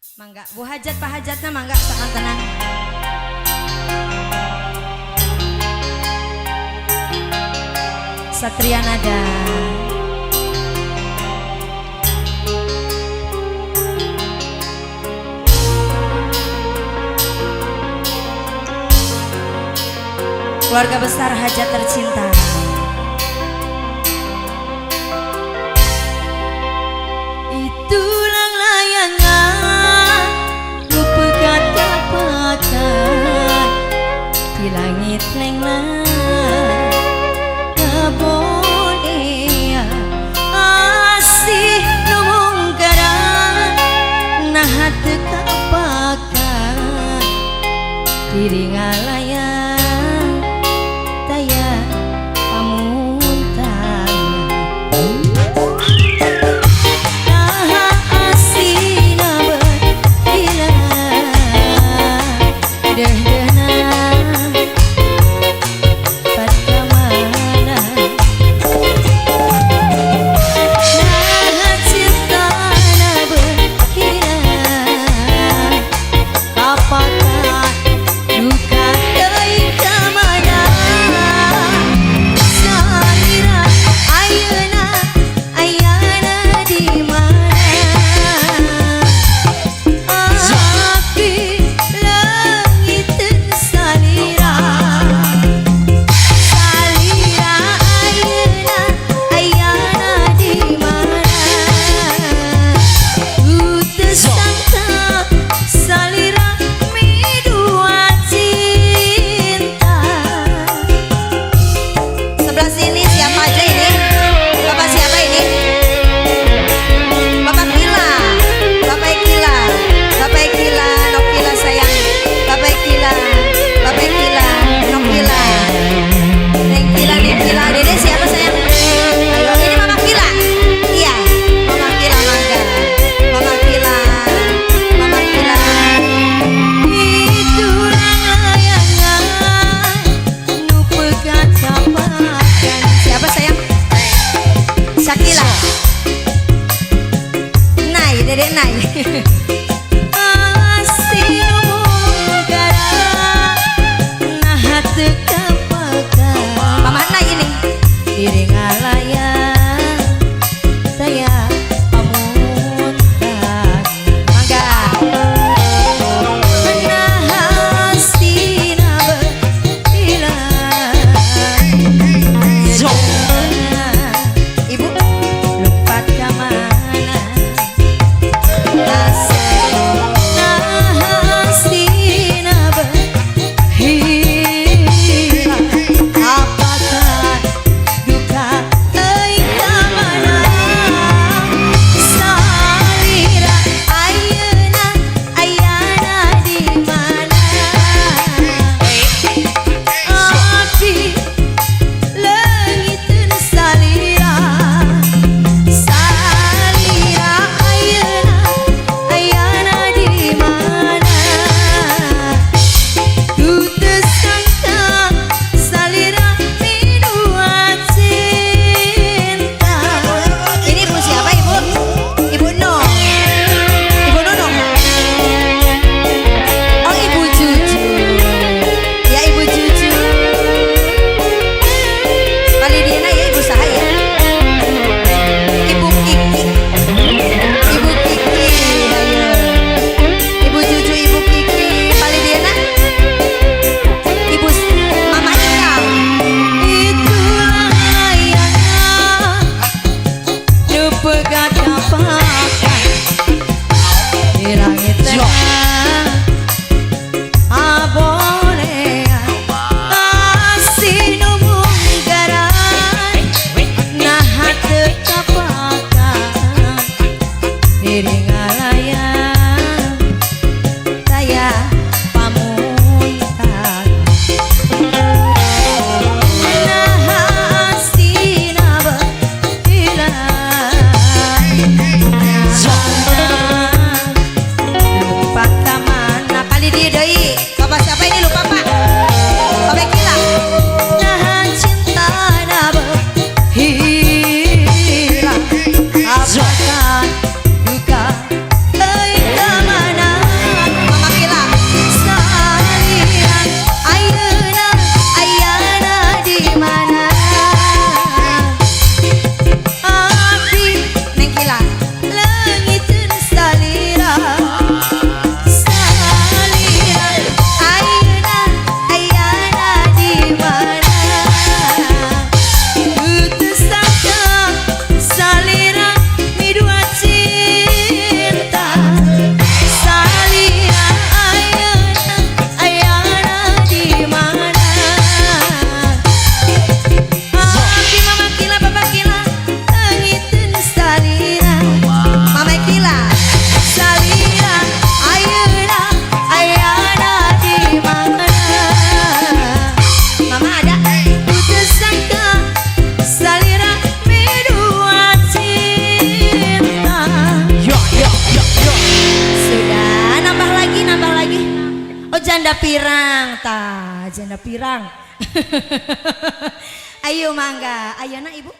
Mangga, Bu Hajat, Pak Hajatna mangga sakan tenang. Satria Nada. Keluarga besar Hajat tercinta. Itulah layangan lupekat kapakan di langit lenglang kabonia asih numung garang nahat kapakan diri ngalayan taya pamuntang naha asina bergila deh-dehna pat kamana naha cintana bergila kapakan duka teuing kamana salira ayeuna ayana di mana api langiteun salira salira ayeuna ayana di mana teu sangka salira midua cinta. Sebelah sini siapa aja ini? Bapak siapa ini? Bapak Kila, Bapak Kila, Bapak Kila, Nokila sayang, Bapak Kila, Bapak Kila, Nokila, Neng Kila, Neng Kila, Dede siapa sayang? Ayo ini Mama Kila, iya, Mama Kila mangga, Mama Kila, Mama Kila. Itulah layangan nu pegat kapakan. Siapa sayang? Sakila. Nai, Dede Nai. Asih numung garang nahat teu kapakan. Mama Nai ini. Diri ngalayan saya pamuntang. Mangga. Naha asina bergila. Ibu lompat ke mana? Asal janda pirang, janda pirang. Ayo mangga, ayo nak ibu.